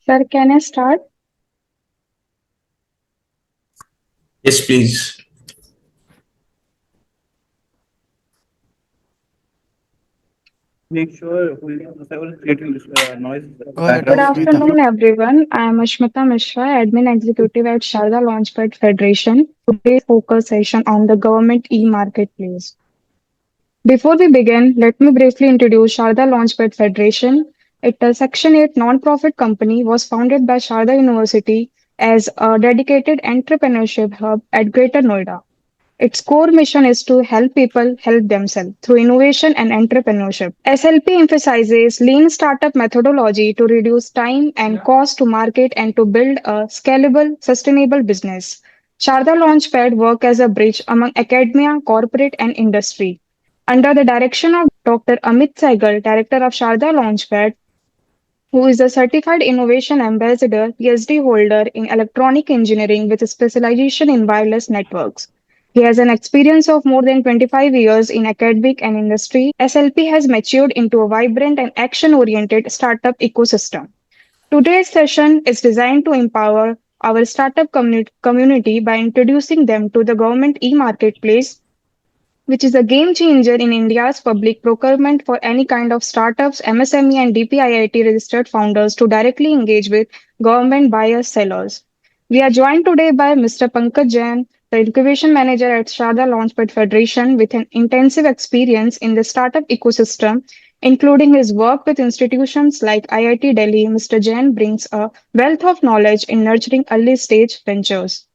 Sir, can I start? Yes, please. Make sure we disable creating noise Go ahead, Good background. Ashmita. afternoon, everyone. I am Ashmita Mishra, Admin Executive at Sharda Launchpad Federation. Today's focus session on the government e-marketplace. Before we begin, let me briefly introduce Sharda Launchpad Federation. It a Section 8 non-profit company was founded by Sharda University as a dedicated entrepreneurship hub at Greater Noida. Its core mission is to help people help themselves through innovation and entrepreneurship. SLP emphasizes lean startup methodology to reduce time and cost to market and to build a scalable, sustainable business. Sharda Launchpad work as a bridge among academia, corporate, and industry. Under the direction of Dr. Amit Saigal, Director of Sharda Launchpad, who is a certified innovation ambassador, PhD holder in electronic engineering with a specialization in wireless networks. He has an experience of more than 25 years in academic and industry. SLP has matured into a vibrant and action oriented startup ecosystem. Today's session is designed to empower our startup community by introducing them to the government e marketplace, which is a game changer in India's public procurement for any kind of startups, MSME, and DPIIT registered founders to directly engage with government buyers sellers. We are joined today by Mr. Pankaj Jain, the incubation manager at Sharda Launchpad Federation, with an intensive experience in the startup ecosystem, including his work with institutions like IIT Delhi. Mr. Jain brings a wealth of knowledge in nurturing early stage ventures.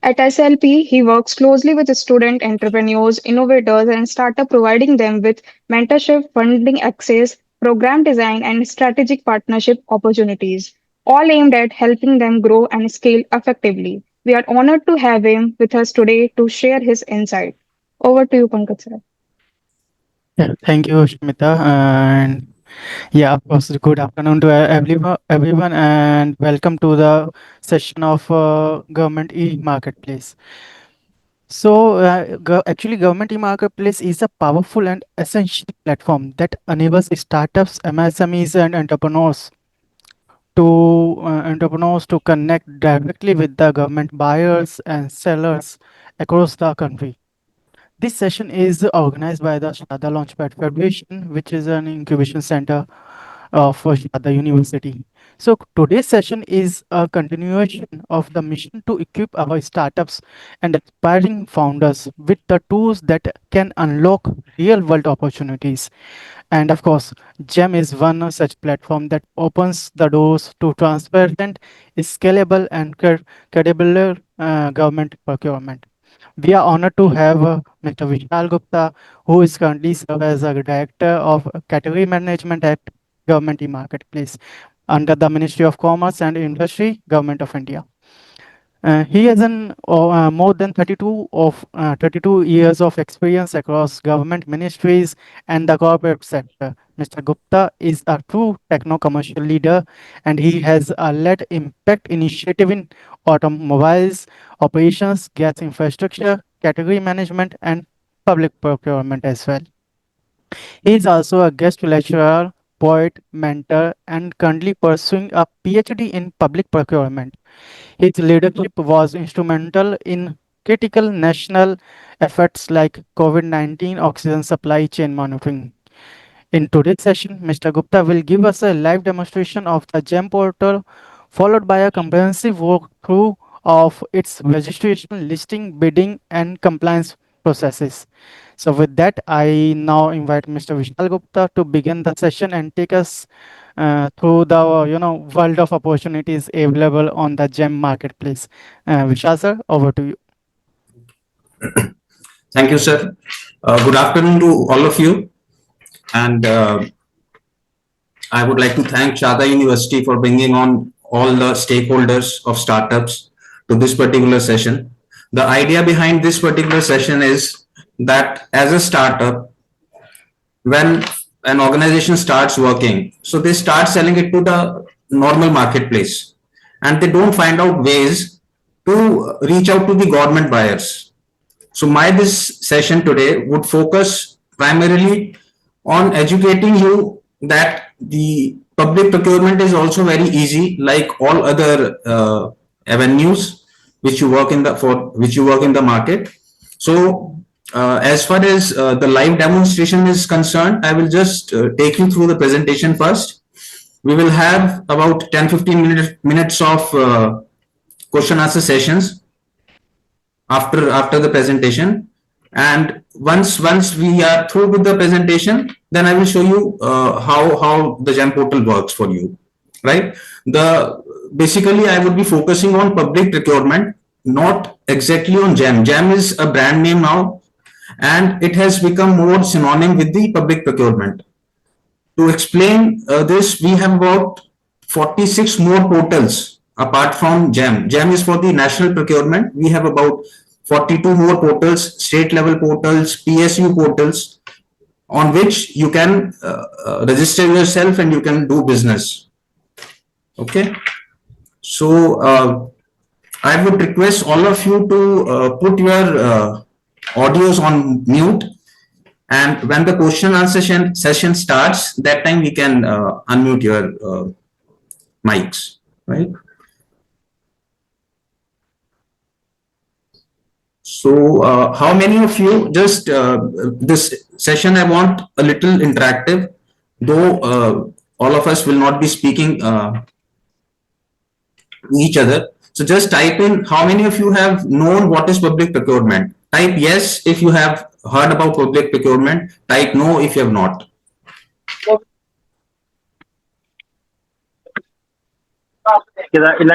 At SLP, he works closely with student entrepreneurs, innovators, and startups, providing them with mentorship, funding access, program design, and strategic partnership opportunities, all aimed at helping them grow and scale effectively. We are honored to have him with us today to share his insight. Over to you, Pankaj sir. Yeah, thank you, Ashmita. And yeah, of course, good afternoon to everyone, and welcome to the session of government e-marketplace. Actually, government e-marketplace is a powerful and essential platform that enables startups, MSMEs, and entrepreneurs to connect directly with the government buyers and sellers across the country. This session is organized by the Sharda Launchpad Federation, which is an incubation center of Sharda University. So today's session is a continuation of the mission to equip our startups and aspiring founders with the tools that can unlock real-world opportunities. And of course, GeM is one such platform that opens the doors to transparent, scalable, and credible government procurement. We are honored to have Mr. Vishal Gupta, who is currently served as a director of category management at Government e-Marketplace under the Ministry of Commerce and Industry, Government of India. He has more than 32 years of experience across government ministries and the corporate sector. Mr. Gupta is a true techno-commercial leader, and he has led impact initiative in automobiles, operations, gas infrastructure, category management, and public procurement as well. He is also a guest lecturer, poet, mentor, and currently pursuing a PhD in public procurement. His leadership was instrumental in critical national efforts like COVID-19 oxygen supply chain monitoring. In today's session, Mr. Gupta will give us a live demonstration of the GeM portal, followed by a comprehensive walkthrough of its registration, listing, bidding, and compliance processes. So, with that, I now invite Mr. Vishal Gupta to begin the session and take us through the world of opportunities available on the GeM marketplace. Vishal sir, over to you. Thank you, sir. Good afternoon to all of you. And I would like to thank Sharda University for bringing on all the stakeholders of startups to this particular session. The idea behind this particular session is that as a startup, when an organization starts working, so they start selling it to the normal marketplace and they don't find out ways to reach out to the government buyers. So my this session today would focus primarily on educating you that the public procurement is also very easy, like all other avenues which you work in the market. So as far as the live demonstration is concerned, I will just take you through the presentation first. We will have about 10-15 minutes of question answer sessions after the presentation, and once we are through with the presentation, then I will show you how the GeM portal works for you, right? The basically I would be focusing on public procurement, not exactly on GeM. GeM is a brand name now, and it has become more synonym with the public procurement. To explain this, we have about 46 more portals apart from GeM. GeM is for the national procurement. We have about 42 more portals, state level portals, PSU portals, on which you can register yourself and you can do business. Okay. So I would request all of you to put your audios on mute, and when the question answer session starts, that time we can unmute your mics, right? So how many of you, just this session I want a little interactive, though all of us will not be speaking each other. So just type in how many of you have known what is public procurement. Type yes if you have heard about public procurement. Type no if you have not.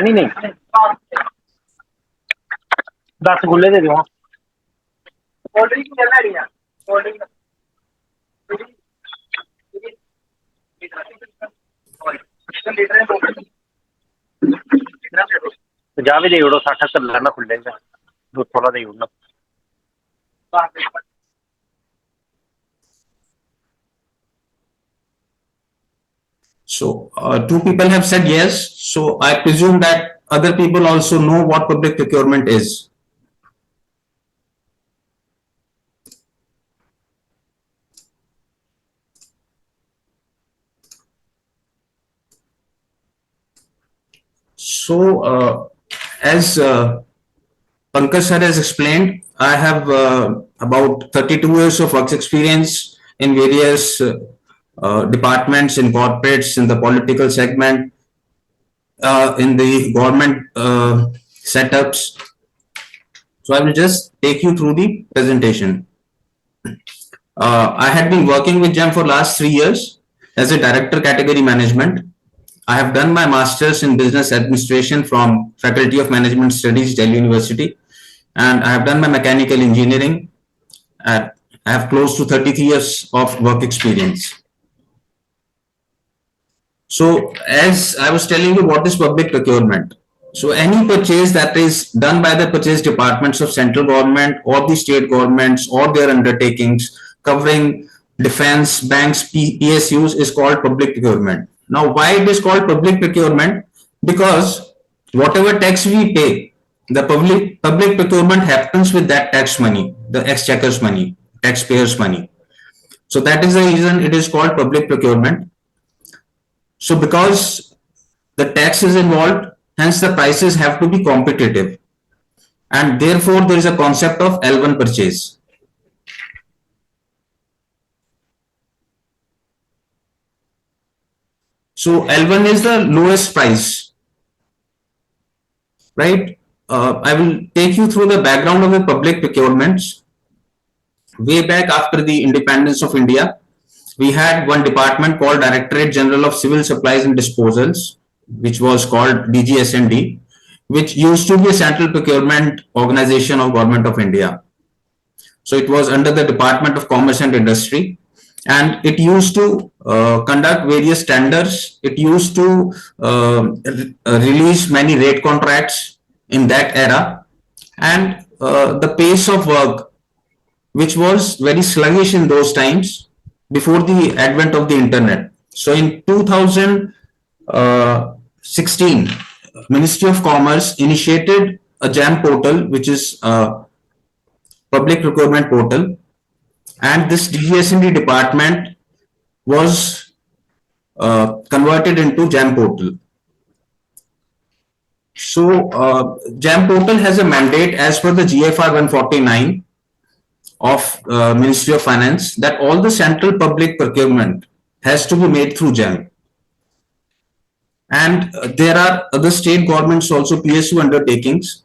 नहीं 10 गुल्ले दे दो जा भी दे उड़ो 60 लेना खुले दूध थोड़ा दे उड़ना So two people have said yes. So I presume that other people also know what public procurement is. So as Pankaj sir has explained, I have about 32 years of work experience in various departments, in corporates, in the political segment, in the government setups. So I will just take you through the presentation. I had been working with GeM for last 3 years as a director category management. I have done my master's in business administration from Faculty of Management Studies, Delhi University, and I have done my mechanical engineering. I have close to 33 years of work experience. So as I was telling you, what is public procurement? So any purchase that is done by the purchase departments of central government or the state governments or their undertakings covering defense, banks, PSUs is called public procurement. Now, why it is called public procurement? Because whatever tax we pay, the public procurement happens with that tax money, the exchequer's money, taxpayers' money. So that is the reason it is called public procurement. So because the tax is involved, hence the prices have to be competitive. And therefore, there is a concept of L1 purchase. So L1 is the lowest price, right? I will take you through the background of the public procurements. Way back after the independence of India, we had one department called Directorate General of Civil Supplies and Disposals, which was called DGSND, which used to be a central procurement organization of Government of India. So it was under the Department of Commerce and Industry, and it used to conduct various tenders. It used to release many rate contracts in that era, and the pace of work, which was very sluggish in those times before the advent of the internet. So in 2016, Ministry of Commerce initiated a GeM portal, which is a public procurement portal, and this DGSND department was converted into GeM portal. So GeM portal has a mandate as per the GFR 149 of Ministry of Finance that all the central public procurement has to be made through GeM. And there are other state governments also, PSU undertakings.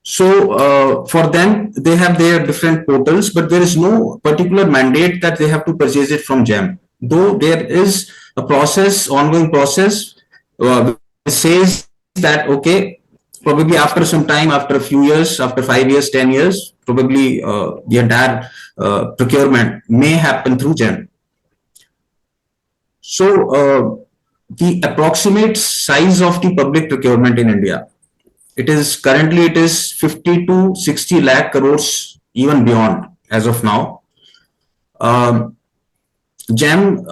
So for them, they have their different portals, but there is no particular mandate that they have to purchase it from GeM. Though there is a process, ongoing process, which says that, okay, probably after some time, after a few years, after 5 years, 10 years, probably the entire procurement may happen through GeM. So the approximate size of the public procurement in India, it is 50 to 60 lakh crores, even beyond as of now. GeM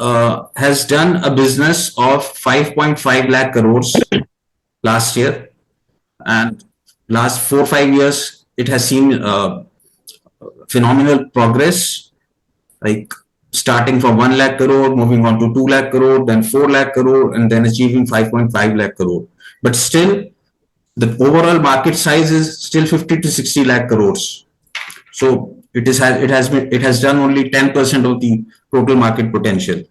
has done a business of 5.5 lakh crores last year, and last 4-5 years it has seen phenomenal progress, like starting from 1 lakh crore, moving on to 2 lakh crore, then 4 lakh crore, and then achieving 5.5 lakh crore. But still, the overall market size is still 50 to 60 lakh crores. So it has done only 10% of the total market potential,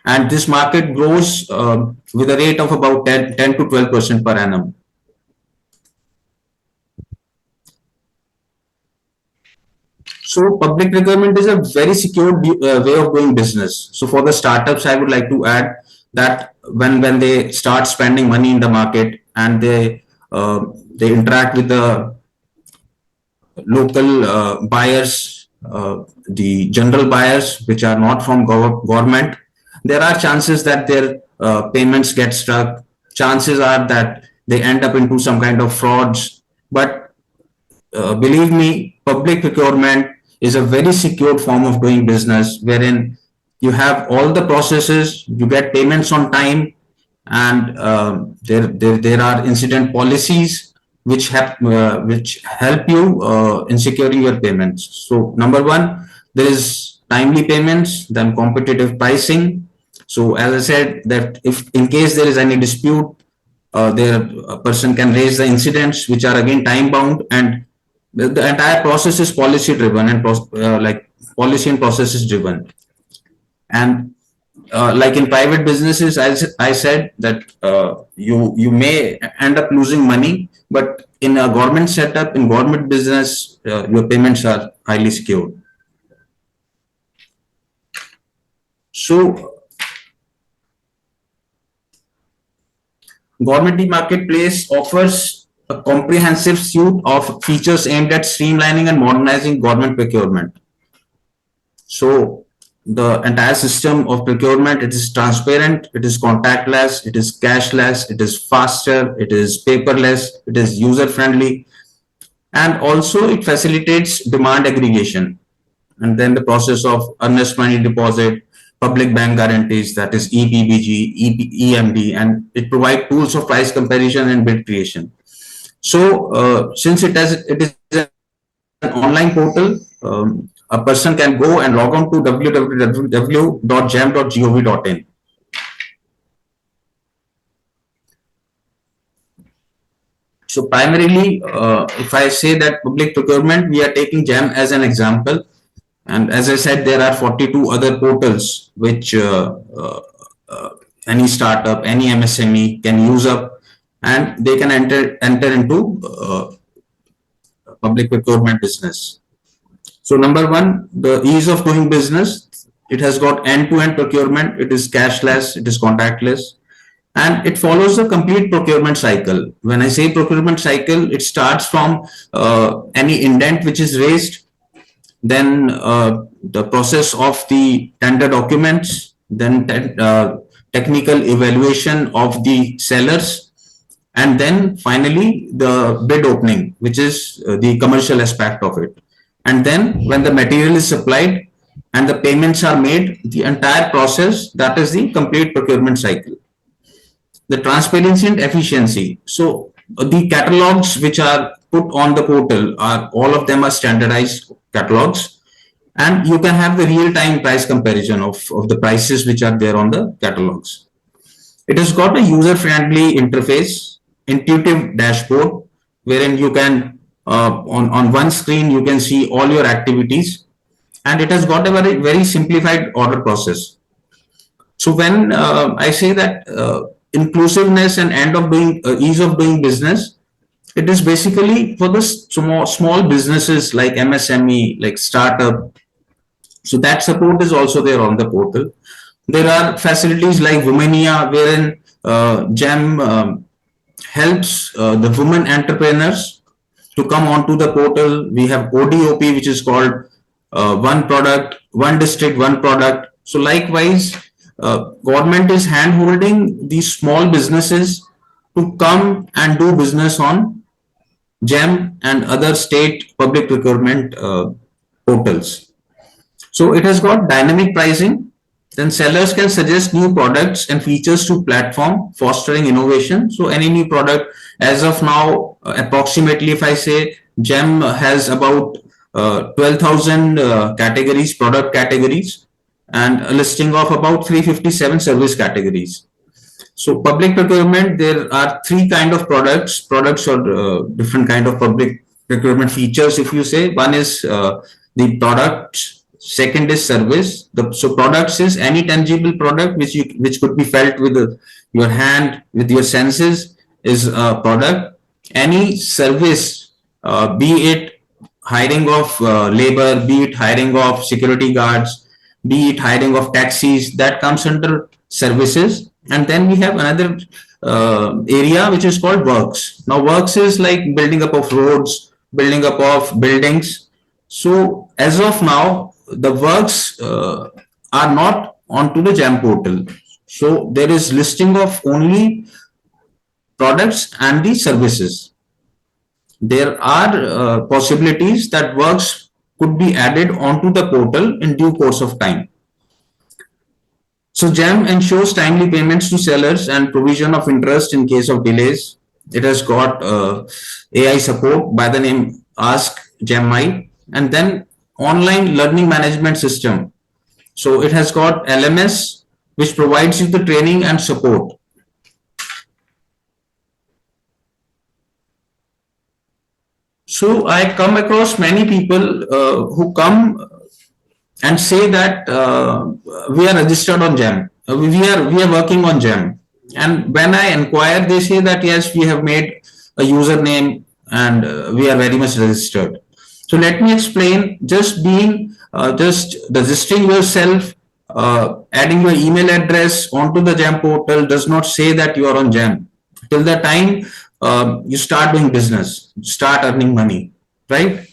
and this market grows with a rate of about 10 to 12% per annum. So public procurement is a very secure way of doing business. So for the startups, I would like to add that when they start spending money in the market and they interact with the local buyers, the general buyers, which are not from government, there are chances that their payments get stuck. Chances are that they end up into some kind of frauds. But believe me, public procurement is a very secure form of doing business, wherein you have all the processes, you get payments on time, and there are incident policies which help you in securing your payments. So number one, there is timely payments, then competitive pricing. So as I said, that if in case there is any dispute, a person can raise the incidents, which are again time bound, and the entire process is policy driven and policy and processes driven. And like in private businesses, I said that you may end up losing money, but in a government setup, in government business, your payments are highly secured. So Government e-Marketplace offers a comprehensive suite of features aimed at streamlining and modernizing government procurement. So the entire system of procurement, it is transparent, it is contactless, it is cashless, it is faster, it is paperless, it is user friendly, and also it facilitates demand aggregation, and then the process of earnest money deposit, public bank guarantees, that is EPBG, EMD, and it provides tools of price comparison and bid creation. So since it is an online portal, a person can go and log on to www.gem.gov.in. So primarily, if I say that public procurement, we are taking GeM as an example. And as I said, there are 42 other portals which any startup, any MSME can use up, and they can enter into public procurement business. So number one, the ease of doing business. It has got end-to-end procurement. It is cashless. It is contactless. And it follows the complete procurement cycle. When I say procurement cycle, it starts from any indent which is raised, then the process of the tender documents, then technical evaluation of the sellers, and then finally the bid opening, which is the commercial aspect of it. And then when the material is supplied and the payments are made, the entire process, that is the complete procurement cycle. The transparency and efficiency. So the catalogs which are put on the portal, all of them are standardized catalogs, and you can have the real-time price comparison of the prices which are there on the catalogs. It has got a user-friendly interface, intuitive dashboard, wherein you can, on one screen, you can see all your activities, and it has got a very simplified order process. So when I say that inclusiveness and ease of doing business, it is basically for the small businesses like MSME, like startup. So that support is also there on the portal. There are facilities like Womania, wherein GeM helps the women entrepreneurs to come onto the portal. We have ODOP, which is called One Product, One District, One Product. So likewise, government is hand holding these small businesses to come and do business on GeM and other state public procurement portals. So it has got dynamic pricing. Then sellers can suggest new products and features to platform, fostering innovation. So any new product, as of now, approximately, if I say GeM has about 12,000 categories, product categories, and a listing of about 357 service categories. So public procurement, there are three kind of products or different kind of public procurement features. If you say one is the product, second is service. So products is any tangible product which could be felt with your hand, with your senses, is a product. Any service, be it hiring of labor, be it hiring of security guards, be it hiring of taxis, that comes under services. And then we have another area which is called works. Now works is like building up of roads, building up of buildings. So as of now, the works are not onto the GeM portal. So there is listing of only products and the services. There are possibilities that works could be added onto the portal in due course of time. So GeM ensures timely payments to sellers and provision of interest in case of delays. It has got AI support by the name Ask GeM, and then online learning management system. So it has got LMS, which provides you the training and support. So I come across many people who come and say that we are registered on GeM. We are working on GeM. And when I inquire, they say that yes, we have made a username and we are very much registered. So let me explain. Just registering yourself, adding your email address onto the GeM portal does not say that you are on GeM. Till the time you start doing business, start earning money, right?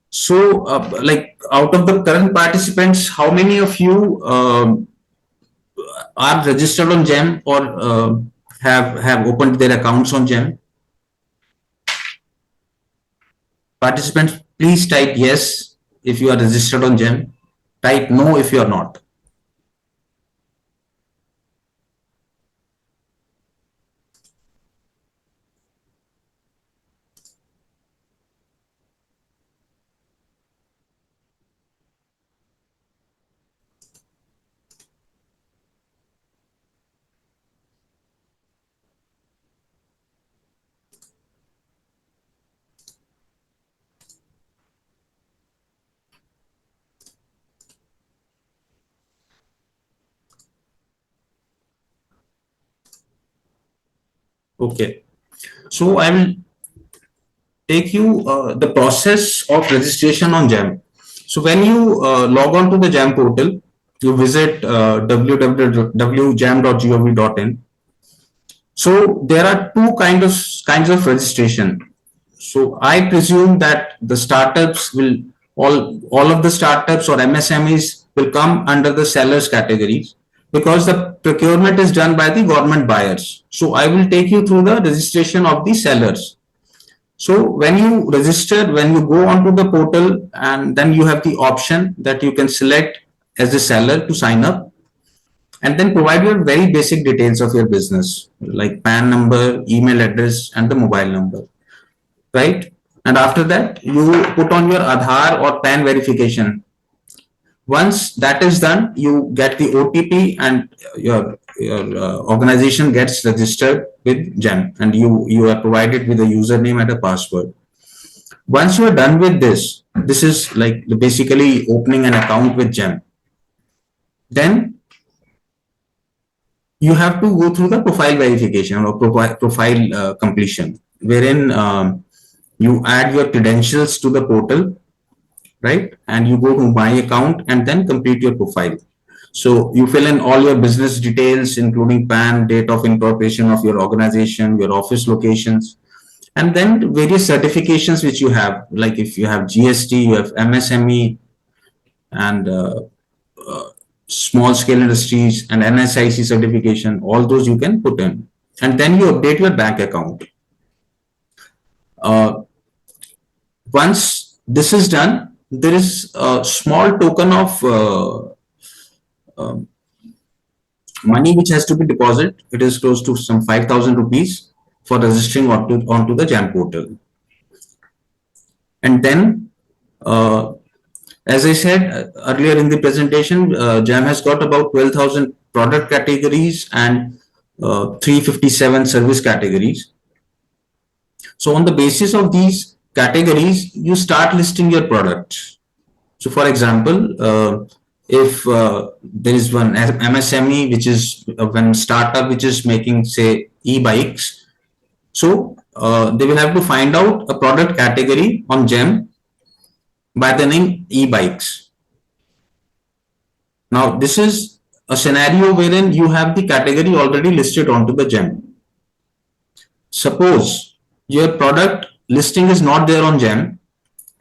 So, like out of the current participants, how many of you are registered on GeM or have opened their accounts on GeM? Participants, please type yes if you are registered on GeM. Type no if you are not. Okay. So I will take you the process of registration on GeM. So when you log on to the GeM portal, you visit www.gem.gov.in. So there are two kinds of registration. So I presume that the startups will all of the startups or MSMEs will come under the sellers categories because the procurement is done by the government buyers. So I will take you through the registration of the sellers. So when you register, when you go onto the portal, and then you have the option that you can select as a seller to sign up, and then provide your very basic details of your business like PAN number, email address, and the mobile number, right? And after that, you put on your Aadhaar or PAN verification Once that is done, you get the OTP and your organization gets registered with GeM, and you are provided with a username and a password. Once you are done with this is like basically opening an account with GeM. Then you have to go through the profile verification or profile completion, wherein you add your credentials to the portal, right? And you go to my account and then complete your profile. So you fill in all your business details, including PAN, date of incorporation of your organization, your office locations, and then various certifications which you have, like if you have GST, you have MSME, and small scale industries and NSIC certification, all those you can put in. And then you update your bank account. Once this is done, there is a small token of money which has to be deposited. It is close to some 5,000 rupees for registering onto the GeM portal. And then, as I said earlier in the presentation, GeM has got about 12,000 product categories and 357 service categories. So on the basis of these categories, you start listing your products. So for example, if there is one MSME, which is one startup which is making, say, e-bikes, so they will have to find out a product category on GeM by the name e-bikes. Now, this is a scenario wherein you have the category already listed onto the GeM. Suppose your product listing is not there on GeM.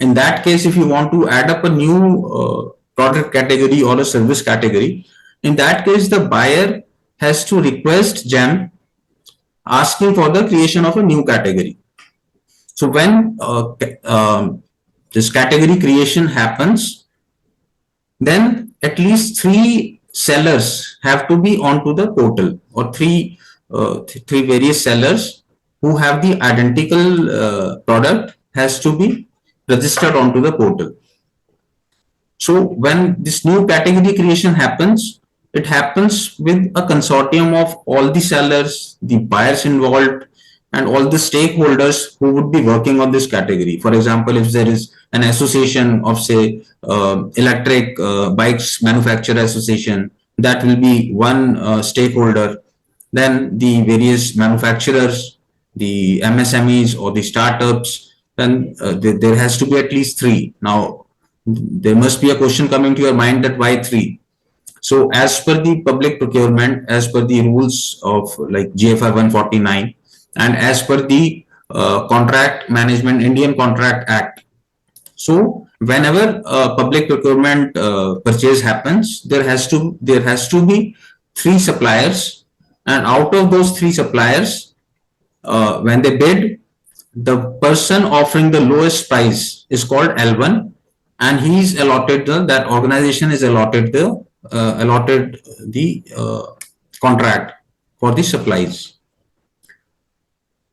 In that case, if you want to add up a new product category or a service category, in that case, the buyer has to request GeM asking for the creation of a new category. So when this category creation happens, then at least 3 sellers have to be onto the portal, or three various sellers who have the identical product has to be registered onto the portal. So when this new category creation happens, it happens with a consortium of all the sellers, the buyers involved, and all the stakeholders who would be working on this category. For example, if there is an association of, say, electric bikes manufacturer association, that will be one stakeholder. Then the various manufacturers, the MSMEs or the startups, then there has to be at least 3. Now, there must be a question coming to your mind that why 3? So as per the public procurement, as per the rules of like GFR 149, and as per the Contract Management Indian Contract Act. So whenever public procurement purchase happens, there has to be 3 suppliers, and out of those 3 suppliers, when they bid, the person offering the lowest price is called L1, and he is allotted that organization is allotted the contract for the supplies.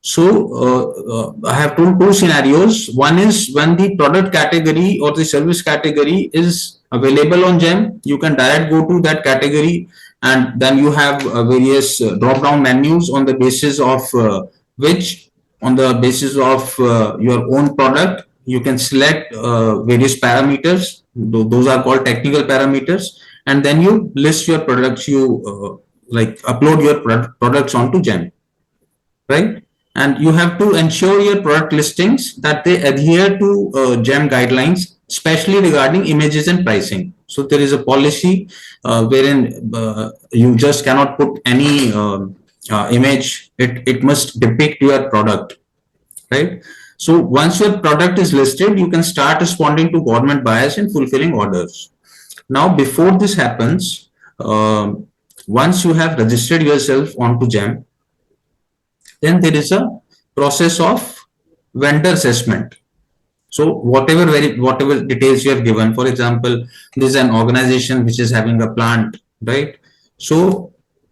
So I have two scenarios. One is when the product category or the service category is available on GeM, you can direct go to that category, and then you have various drop down menus on the basis of on the basis of your own product, you can select various parameters. Those are called technical parameters, and then you list your products. You like upload your products onto GeM, right? And you have to ensure your product listings that they adhere to GeM guidelines, especially regarding images and pricing. So there is a policy wherein you just cannot put any image. It must depict your product, right? So once your product is listed, you can start responding to government buyers and fulfilling orders. Now, before this happens, once you have registered yourself onto GeM, then there is a process of vendor assessment. So whatever details you have given, for example, this is an organization which is having a plant, right? So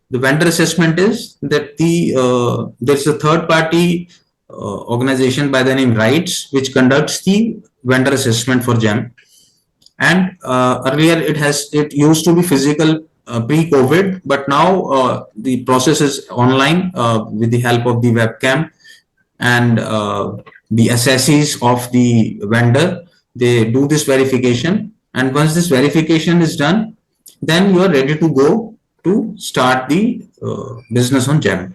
the vendor assessment is that there's a third party organization by the name RIGHTS, which conducts the vendor assessment for GeM. And earlier it used to be physical pre-COVID, but now the process is online with the help of the webcam and the assessees of the vendor. They do this verification, and once this verification is done, then you are ready to go to start the business on GeM.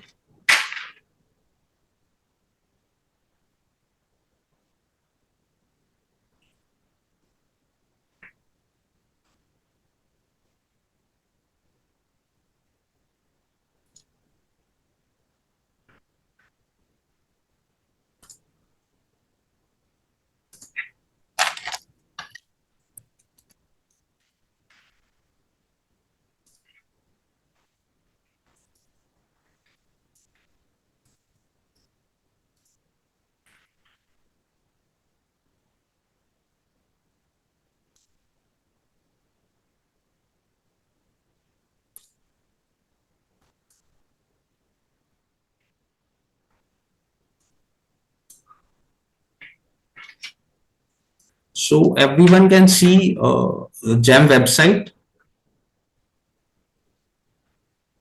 So everyone can see the GeM website.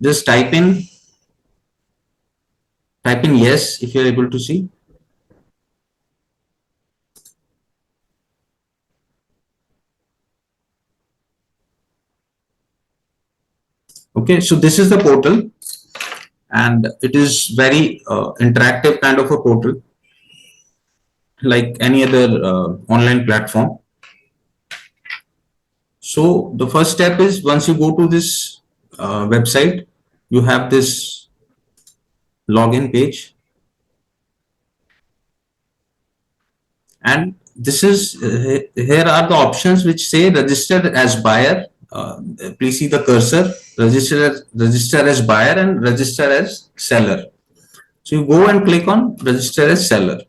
Just type in yes if you're able to see. Okay, so this is the portal, and it is very interactive kind of a portal, like any other online platform. So the first step is, once you go to this website, you have this login page, and this is here are the options which say register as buyer. Please see the cursor, register as buyer and register as seller. So you go and click on register as seller.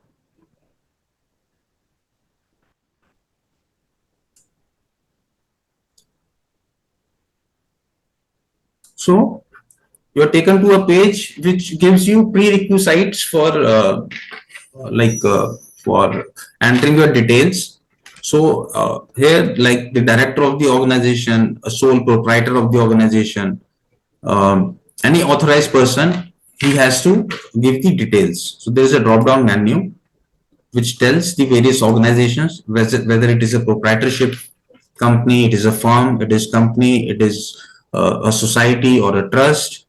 So you are taken to a page which gives you prerequisites for for entering your details. So here, like the director of the organization, a sole proprietor of the organization, any authorized person, he has to give the details. So there is a drop down menu which tells the various organizations whether it is a proprietorship company, it is a firm, it is company, it is a society or a trust,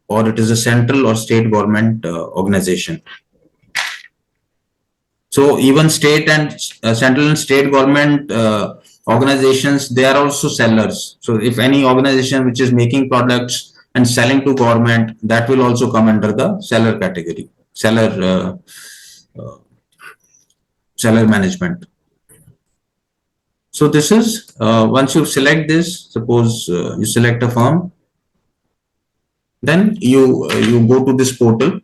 or it is a central or state government organization. So even state and central and state government organizations, they are also sellers. So if any organization which is making products and selling to government, that will also come under the seller category, seller management. So this is once you select this, suppose you select a firm, then you go to this portal.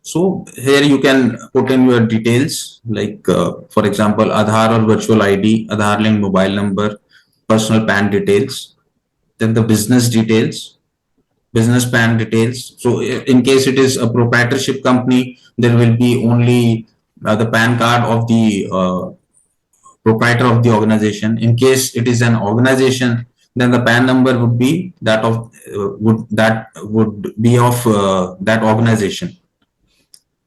So here you can put in your details, like for example, Aadhaar or virtual ID, Aadhaar link mobile number, personal PAN details, then the business details, business PAN details. So in case it is a proprietorship company, there will be only the PAN card of the proprietor of the organization. In case it is an organization, then the PAN number would be that of that organization.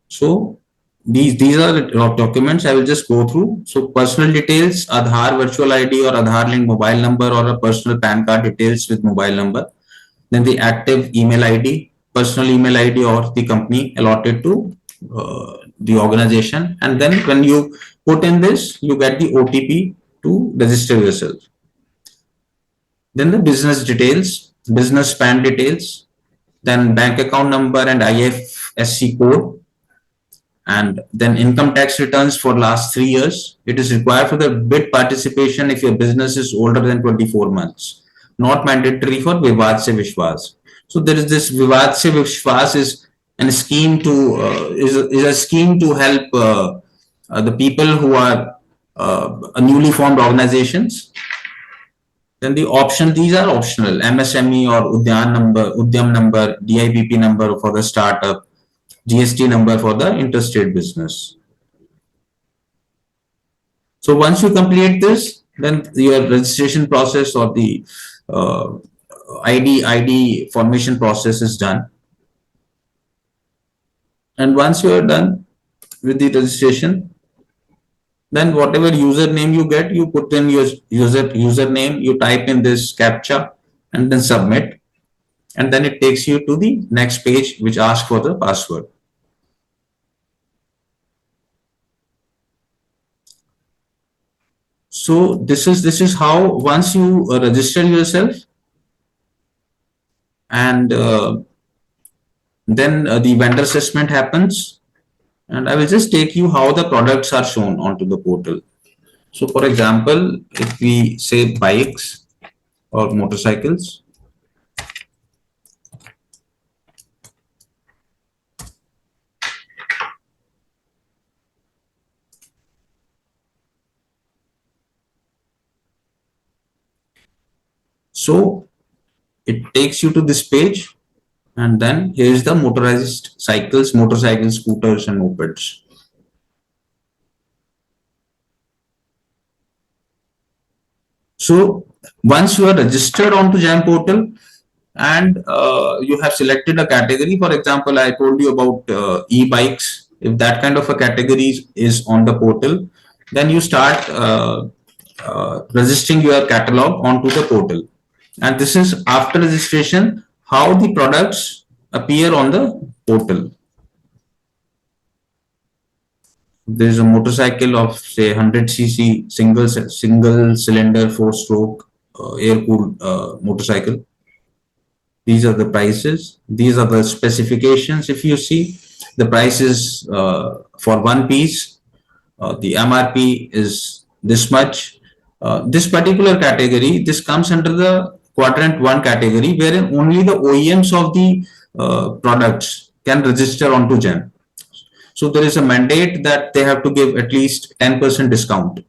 So these are the documents I will just go through. So personal details, Aadhaar virtual ID or Aadhaar link mobile number, or a personal PAN card details with mobile number. Then the active email ID, personal email ID or the company allotted to the organization. And then when you put in this, you get the OTP to register yourself. Then the business details, business PAN details, then bank account number and IFSC code, and then income tax returns for last 3 years. It is required for the bid participation if your business is older than 24 months. Not mandatory for Vivad Se Vishwas. So there is this Vivad Se Vishwas is a scheme to is a scheme to help the people who are newly formed organizations. Then the option, these are optional: MSME or Udyam number, DIPP number for the startup, GST number for the interstate business. So once you complete this, then your registration process or the uh, ID formation process is done. And once you are done with the registration, then whatever username you get, you put in your username, you type in this captcha and then submit. And then it takes you to the next page, which asks for the password. So this is how once you register yourself, and then the vendor assessment happens, and I will just take you how the products are shown onto the portal. So for example, if we say bikes or motorcycles, so it takes you to this page, and then here is the motorized cycles, motorcycles, scooters, and mopeds. So once you are registered onto GeM portal and you have selected a category, for example, I told you about e-bikes. If that kind of a category is on the portal, then you start registering your catalog onto the portal. And this is after registration, how the products appear on the portal. There is a motorcycle of say 100cc single cylinder 4-stroke air-cooled motorcycle. These are the prices. These are the specifications. If you see, the prices for one piece, the MRP is this much. This particular category, this comes under the quadrant 1 category, wherein only the OEMs of the products can register onto GeM. So there is a mandate that they have to give at least 10% discount.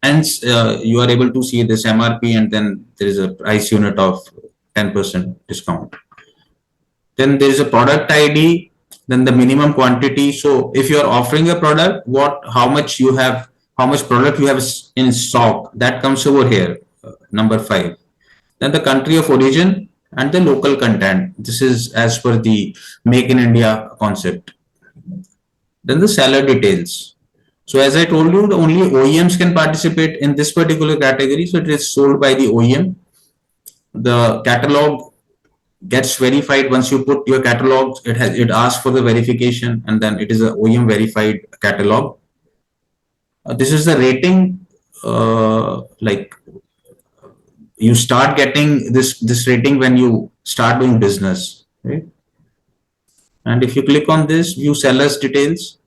Hence, you are able to see this MRP, and then there is a price unit of 10% discount. Then there is a product ID, then the minimum quantity. So if you are offering a product, how much product you have in stock, that comes over here, number 5. Then the country of origin and the local content. This is as per the Make in India concept. Then the seller details. So as I told you, the only OEMs can participate in this particular category. So it is sold by the OEM. The catalog gets verified once you put your catalog. It asks for the verification, and then it is a OEM verified catalog. This is the rating. Like you start getting this rating when you start doing business, right? And if you click on this view sellers details,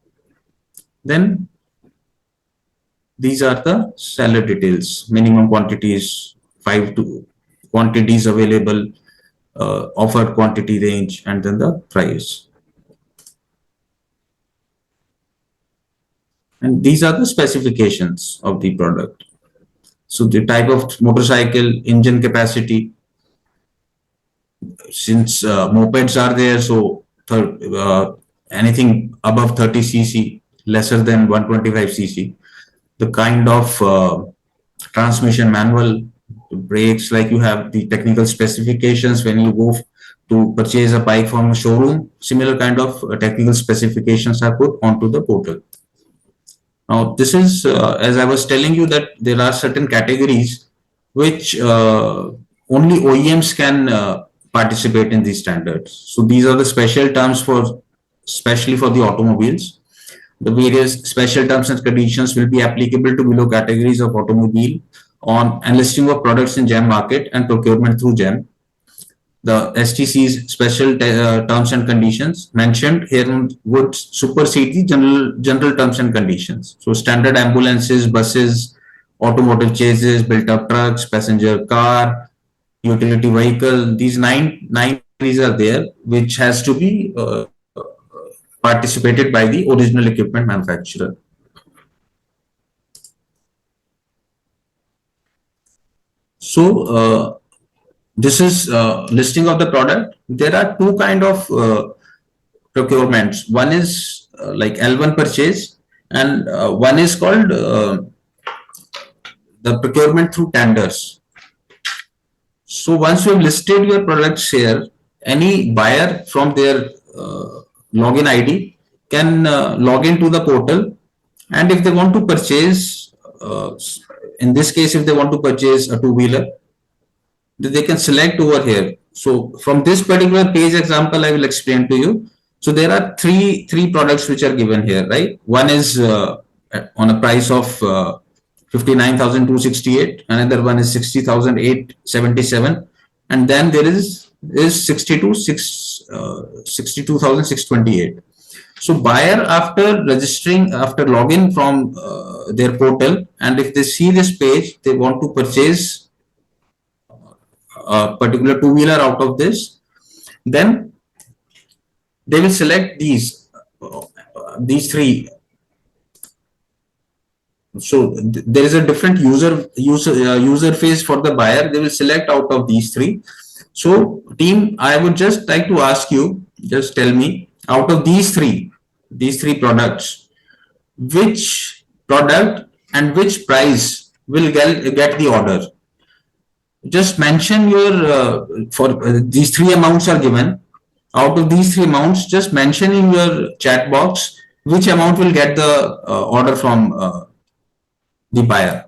then these are the seller details. Minimum quantities, 5 to quantities available, offered quantity range, and then the price. And these are the specifications of the product. So the type of motorcycle, engine capacity, since mopeds are there, so anything above 30cc, lesser than 125cc, the kind of transmission manual, brakes, like you have the technical specifications when you go to purchase a bike from a showroom, similar kind of technical specifications are put onto the portal. Now, this is, as I was telling you, that there are certain categories which only OEMs can participate in these standards. So these are the special terms especially for the automobiles. The various special terms and conditions will be applicable to below categories of automobile on enlisting of products in GeM market and procurement through GeM. The STC's special terms and conditions mentioned here would supersede the general terms and conditions. So standard ambulances, buses, automotive chases, built-up trucks, passenger car, utility vehicle. These nine are there, which has to be participated by the original equipment manufacturer. So this is listing of the product. There are two kind of procurements. One is like L1 purchase, and one is called the procurement through tenders. So once you have listed your products here, any buyer from their login ID can log into the portal, and if they want to purchase, in this case, if they want to purchase a two-wheeler, they can select over here. So from this particular page example, I will explain to you. So there are three products which are given here, right? One is on a price of 59,268. Another one is 60,877, and then there is 62,628. So buyer, after registering, after login from their portal, and if they see this page, they want to purchase a particular two-wheeler out of this, then they will select these three. So there is a different user phase for the buyer. They will select out of these three. So team, I would just like to ask you, just tell me, out of these three products, which product and which price will get the order. Just mention your for these three amounts are given. Out of these three amounts, just mention in your chat box which amount will get the order from the buyer.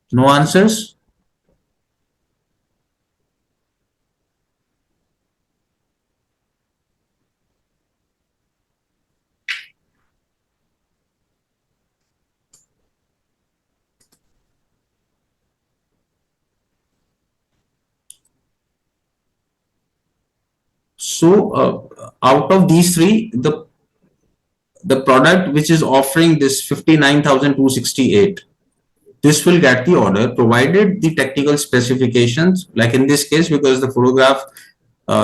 No answers? So out of these three, the product which is offering this 59,268, this will get the order provided the technical specifications, like in this case, because the photograph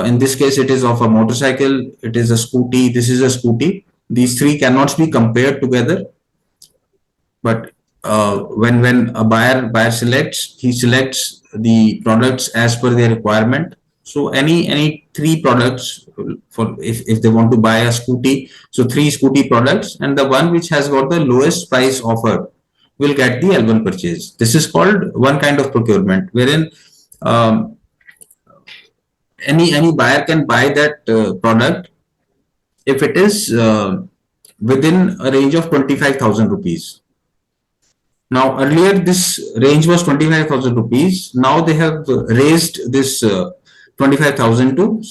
in this case it is of a motorcycle, it is a scooty, this is a scooty. These three cannot be compared together. But when a buyer selects, he selects the products as per their requirement. So any three products, for if they want to buy a scooty, so three scooty products, and the one which has got the lowest price offer will get the L1 purchase. This is called one kind of procurement, wherein any buyer can buy that product if it is within a range of 25,000 rupees. Now, earlier this range was 25,000 rupees. Now they have raised this 25,000 to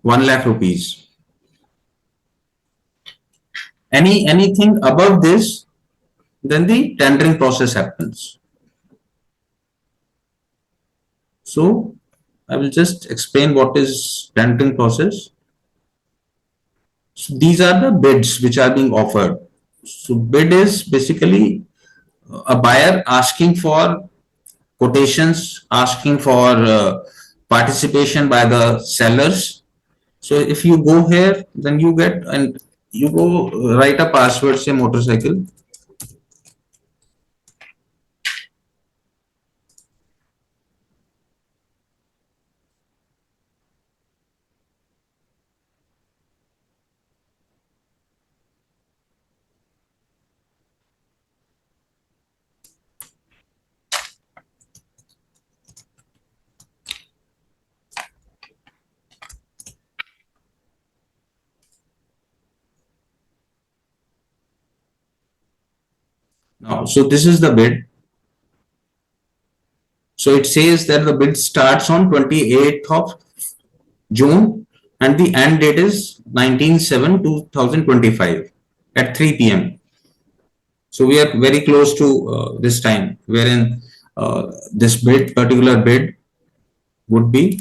1 lakh rupees. Anything above this, then the tendering process happens. So I will just explain what is tendering process. So these are the bids which are being offered. So bid is basically a buyer asking for quotations, asking for participation by the sellers. So if you go here, then you get, and you go write a password, say motorcycle. Now, so this is the bid. So it says that the bid starts on 28th of June and the end date is 19/7/2025 at 3 p.m. So we are very close to this time, wherein this particular bid would be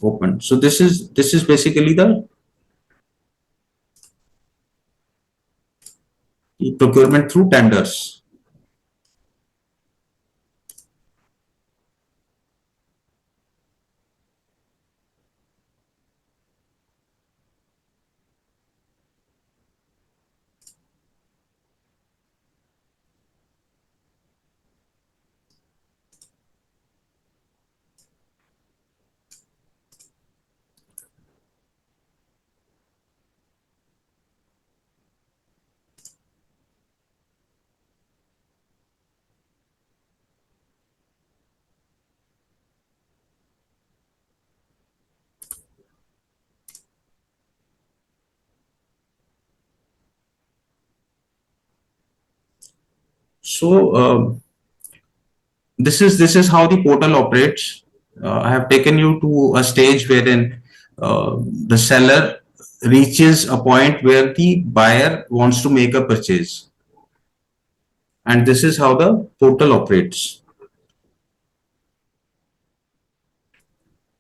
open. So this is basically the procurement through tenders. So this is how the portal operates. I have taken you to a stage wherein the seller reaches a point where the buyer wants to make a purchase, and this is how the portal operates.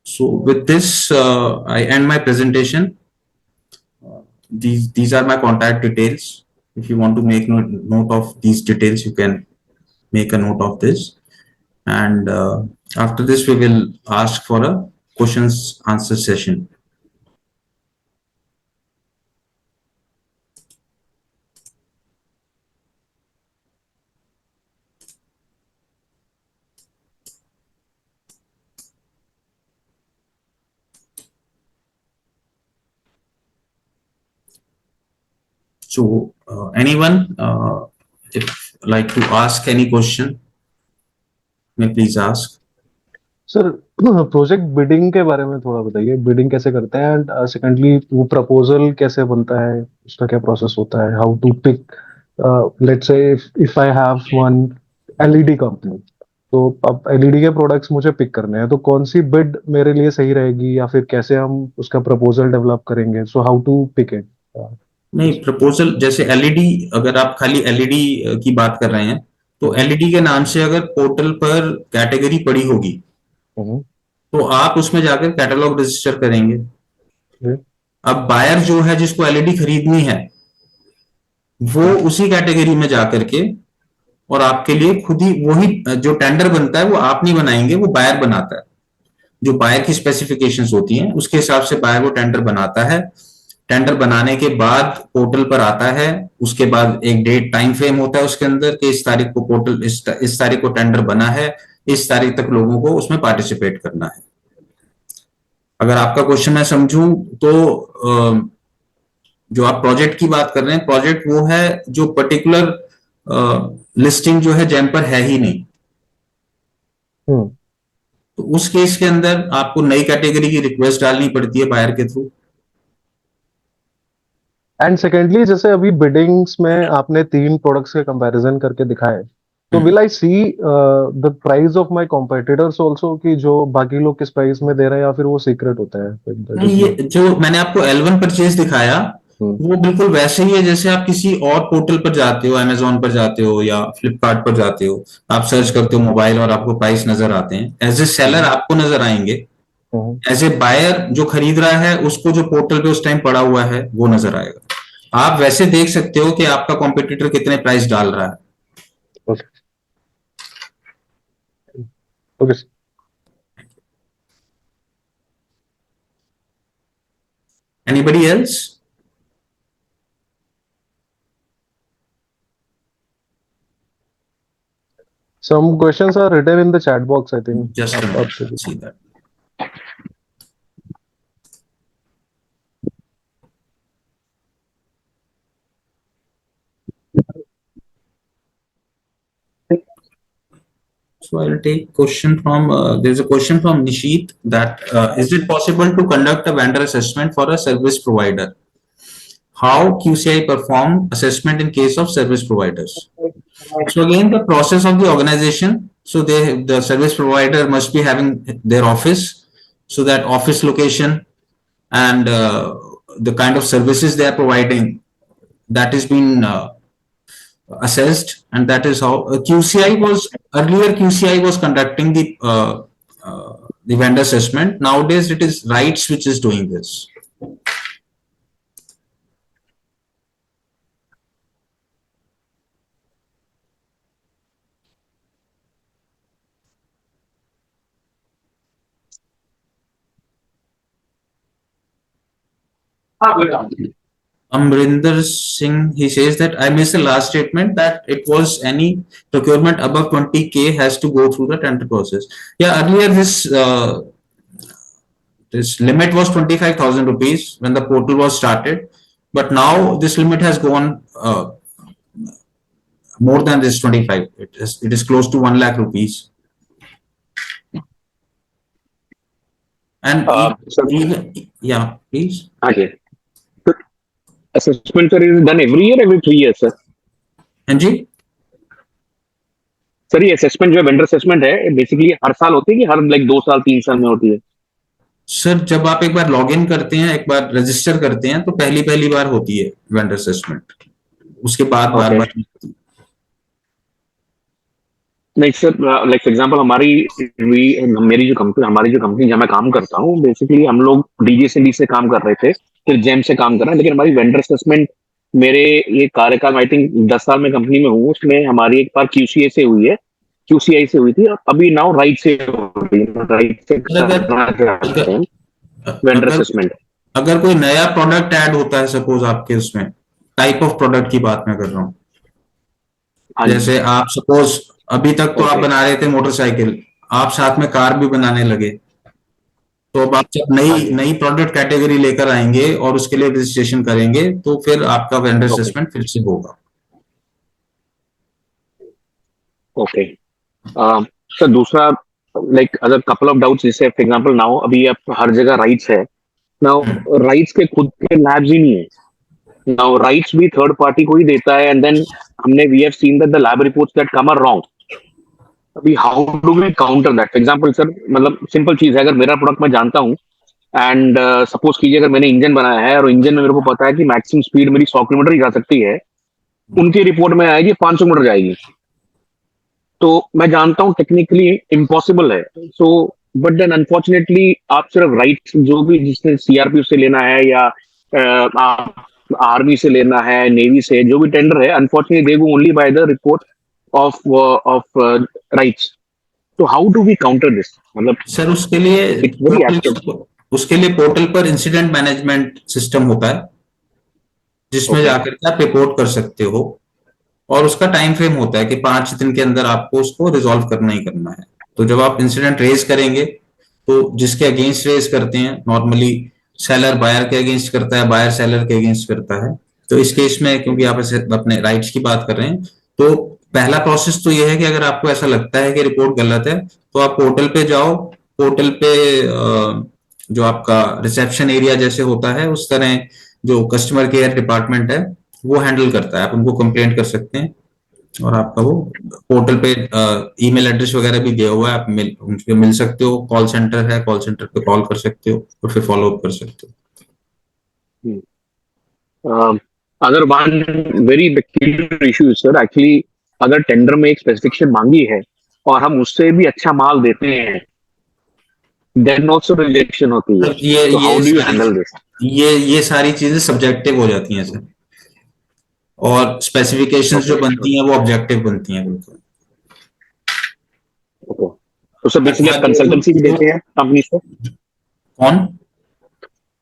So with this, I end my presentation. These are my contact details. If you want to make note of these details, you can make a note of this. And after this, we will ask for a questions answer session. So anyone if like to ask any question, may please ask. Sir project bidding के बारे में थोड़ा बताइए, bidding कैसे करते हैं and secondly वो proposal कैसे बनता है, उसका क्या प्रोसेस होता है, how to pick, let's say if I have one LED company, तो अब एलईडी के प्रोडक्ट्स मुझे पिक करने हैं, तो कौन सी बिड मेरे लिए सही रहेगी या फिर कैसे हम उसका प्रपोजल डेवलप करेंगे, so how to pick it? नहीं, प्रपोजल जैसे एलईडी, अगर आप खाली एलईडी की बात कर रहे हैं तो एलईडी के नाम से अगर पोर्टल पर कैटेगरी पड़ी होगी तो आप उसमें जाकर कैटलॉग रजिस्टर करेंगे। अब बायर जो है जिसको एलईडी खरीदनी है वो उसी कैटेगरी में जाकर के और आपके लिए खुद ही वही जो टेंडर बनता है वो आप नहीं बनाएंगे, वो बायर बनाता है। जो बायर की स्पेसिफिकेशंस होती हैं उसके हिसाब से बायर वो टेंडर बनाता है। टेंडर बनाने के बाद पोर्टल पर आता है, उसके बाद एक डेट टाइम फ्रेम होता है उसके अंदर कि इस तारीख को पोर्टल इस तारीख को टेंडर बना है, इस तारीख तक लोगों को उसमें पार्टिसिपेट करना है। अगर आपका क्वेश्चन मैं समझूं तो जो आप प्रोजेक्ट की बात कर रहे हैं, प्रोजेक्ट वो है जो पर्टिकुलर लिस्टिंग जो है जेम पर है ही नहीं, तो उस केस के अंदर आपको नई कैटेगरी की रिक्वेस्ट डालनी पड़ती है बायर के थ्रू। एंड सेकेंडली, जैसे अभी बिडिंग्स में आपने 3 प्रोडक्ट्स के कंपैरिजन करके दिखाए, तो will I see the price of my competitors also, कि जो बाकी लोग किस प्राइस में दे रहे हैं या फिर वो सीक्रेट होता है? नहीं, ये जो मैंने आपको L1 परचेज दिखाया वो बिल्कुल वैसे ही है जैसे आप किसी और पोर्टल पर जाते हो, अमेजोन पर जाते हो या फ्लिपकार्ट पर जाते हो, आप सर्च करते हो मोबाइल और आपको प्राइस नजर आते हैं। एज ए सेलर आपको नजर आएंगे, एज ए बायर जो खरीद रहा है उसको जो पोर्टल पे उस टाइम पड़ा हुआ है वो नजर आएगा। आप वैसे देख सकते हो कि आपका कॉम्पिटिटर कितने प्राइस डाल रहा है। Okay. Anybody else? Some questions are written in the chat box, I think. Just a minute, see that. So I'll take question from, there's a question from Nishit that is it possible to conduct a vendor assessment for a service provider? How QCI perform assessment in case of service providers? So again, the process of the organization, so the service provider must be having their office, so that office location and the kind of services they are providing, that is being assessed, and that is how QCI was earlier. QCI was conducting the vendor assessment. Nowadays, it is RITES which is doing this. Amrinder Singh, he says that I missed the last statement that it was any procurement above 20K has to go through the tender process. Yeah, earlier this limit was 25,000 rupees when the portal was started, but now this limit has gone more than this 25. It is close to 1 lakh rupees. And yeah, please. Okay. Assessment, sir, is done every year, every 3 years, sir? Anji? Sir ये assessment जो है vendor assessment है basically हर साल होती है कि हर like 2 साल 3 साल में होती है? सर जब आप एक बार लॉग इन करते हैं, एक बार रजिस्टर करते हैं, तो पहली पहली बार होती है वेंडर असेसमेंट, उसके बाद बार Okay. बार नहीं होती। नहीं सर, लाइक फॉर एग्जांपल मेरी जो कंपनी जहाँ मैं काम करता हूँ, बेसिकली हम लोग डीजीसीडी से काम कर रहे थे, फिर जेम से काम कर रहे हैं, लेकिन हमारी वेंडर असेसमेंट मेरे ये कार्यकाल आई थिंक 10 साल में कंपनी में हूँ, उसमें हमारी एक बार क्यूसीए से हुई है, क्यूसीआई से हुई थी, अभी नाउ राइट से हो रही है, राइट से अगर करना चाहते हैं वेंडर अगर असेसमेंट। अगर कोई नया प्रोडक्ट ऐड होता है, सपोज आपके उसमें टाइप ऑफ प्रोडक्ट की बात मैं कर रहा हूँ, हाँ जी। जैसे आप सपोज अभी तक तो आप Okay. बना रहे थे मोटरसाइकिल, आप साथ में कार भी बनाने लगे, तो अब आप जब हाँ नई जी। नई प्रोडक्ट कैटेगरी लेकर आएंगे और उसके लिए रजिस्ट्रेशन करेंगे, तो फिर आपका वेंडर Okay. असेसमेंट फिर से होगा। ओके सर, दूसरा like other couple of doubts, जैसे फॉर एग्जांपल नाउ अभी आप हर जगह राइट्स है, नाउ राइट्स के खुद के लैब्स ही नहीं है, नाउ राइट्स भी थर्ड पार्टी को ही देता है, and then we have seen that the lab reports that come are wrong. अभी how do we counter that? For example sir, मतलब सिंपल चीज है, अगर मेरा प्रोडक्ट मैं जानता हूँ एंड सपोज कीजिए अगर मैंने इंजन बनाया है और इंजन में मेरे को पता है कि मैक्सिमम स्पीड मेरी 100 किलोमीटर ही जा सकती है, उनकी रिपोर्ट में आएगी 500 मीटर जाएगी, तो मैं जानता हूँ टेक्निकली इम्पॉसिबल है। सो बट देन अनफॉर्चुनेटली आप सिर्फ राइट जो भी जिसने सीआरपी से लेना है या आप आर्मी से लेना है, नेवी से, जो भी टेंडर है, unfortunately they go only by the report of RITES. तो how do we counter this? मतलब सर उसके लिए इट्स वेरी एब्स्ट्रैक्ट। पोर्टल पर इंसिडेंट मैनेजमेंट सिस्टम होता है, जिसमें ओके। जाकर के आप रिपोर्ट कर सकते हो, और उसका टाइम फ्रेम होता है कि 5 दिन के अंदर आपको उसको रिजॉल्व करना ही करना है। तो जब आप इंसिडेंट रेज करेंगे, तो जिसके अगेंस्ट रेज करते हैं, नॉर्मली सेलर बायर के अगेंस्ट करता है, बायर सेलर के अगेंस्ट करता है। तो इस केस में क्योंकि आप ऐसे अपने राइट्स की बात कर रहे हैं, तो पहला प्रोसेस तो यह है कि अगर आपको ऐसा लगता है कि रिपोर्ट गलत है, तो आप पोर्टल पे जाओ। पोर्टल पे जो आपका रिसेप्शन एरिया जैसे होता है, उस तरह जो कस्टमर केयर डिपार्टमेंट है वो हैंडल करता है, आप उनको कंप्लेंट कर सकते हैं, और आपका वो पोर्टल पे ईमेल एड्रेस वगैरह भी दिया हुआ है, आप उनसे मिल सकते हो, कॉल सेंटर है, कॉल सेंटर पे कॉल कर सकते हो और फिर फॉलो अप कर सकते हो। अगर one very peculiar issue sir, actually अगर टेंडर में एक स्पेसिफिकेशन मांगी है और हम उससे भी अच्छा माल देते हैं, देन ऑल्सो रिजेक्शन होती है, सर ये तो ये हाउ डू यू सारी हैंडल दिस? ये सारी चीजें सब्जेक्टिव हो जाती हैं सर, और स्पेसिफिकेशंस जो ओके। बनती हैं वो ऑब्जेक्टिव बनती हैं बिल्कुल। ओके, तो सर बेसिकली आप कंसल्टेंसी भी देते हैं कंपनी से? कौन?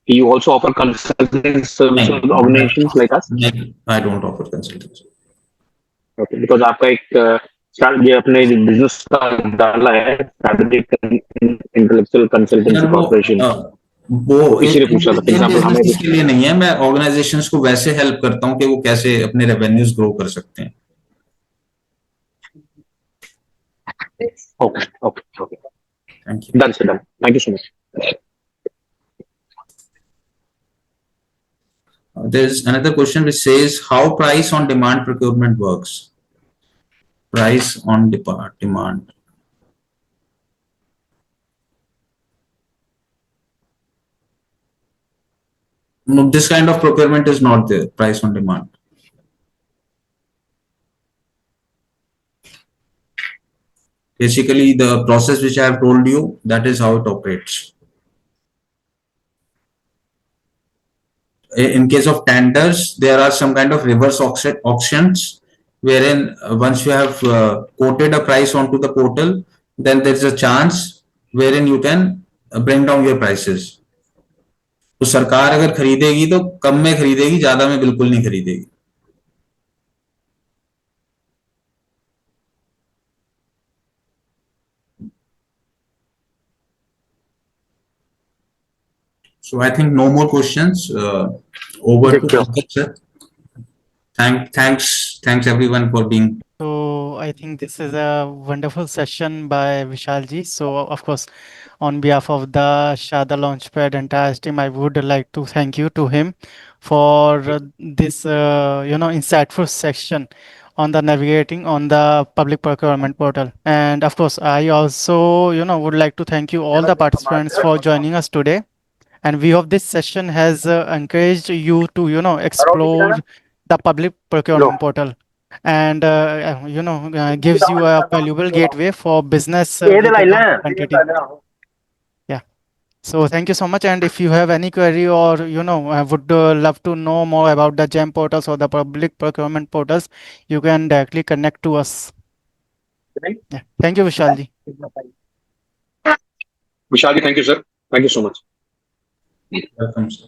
You also offer consultancy services organisations like us? नहीं, I don't offer consultancy. Okay, because आपका एक ये अपने बिजनेस का डाला है, strategic intellectual consultancy sir corporation, वो तो इसीलिए पूछा था। फॉर इन एग्जांपल हमें बिजनेसेस के लिए नहीं है, मैं ऑर्गेनाइजेशंस को वैसे हेल्प करता हूँ कि वो कैसे अपने रेवेन्यूज ग्रो कर सकते हैं। Okay okay okay, thank you. Done sir, done, thank you so much. There's another question which says how price on demand procurement works. Price on demand. No, this kind of procurement is not there. Price on demand. Basically, the process which I have told you, that is how it operates. In case of tenders, there are some kind of reverse auctions, wherein once you have quoted a price onto the portal, then there's a chance wherein you can bring down your prices. तो सरकार अगर खरीदेगी तो कम में खरीदेगी, ज्यादा में बिल्कुल नहीं खरीदेगी। So I think no more questions. Over to Pankaj sir. Thanks everyone for being. So I think this is a wonderful session by Vishal ji. So of course, on behalf of the Sharda Launchpad entire team, I would like to thank you to him for this insightful section on the navigating on the public procurement portal. And of course, I also, would like to thank you all the participants for joining us today. And we hope this session has encouraged you to, explore the public procurement portal and, gives you a valuable gateway for business with the government entity. Yeah. So thank you so much. And if you have any query or, would love to know more about the GeM portals or the public procurement portals, you can directly connect to us. Yeah. Thank you, Vishalji. Vishalji, thank you, sir. Thank you so much. Welcome, sir.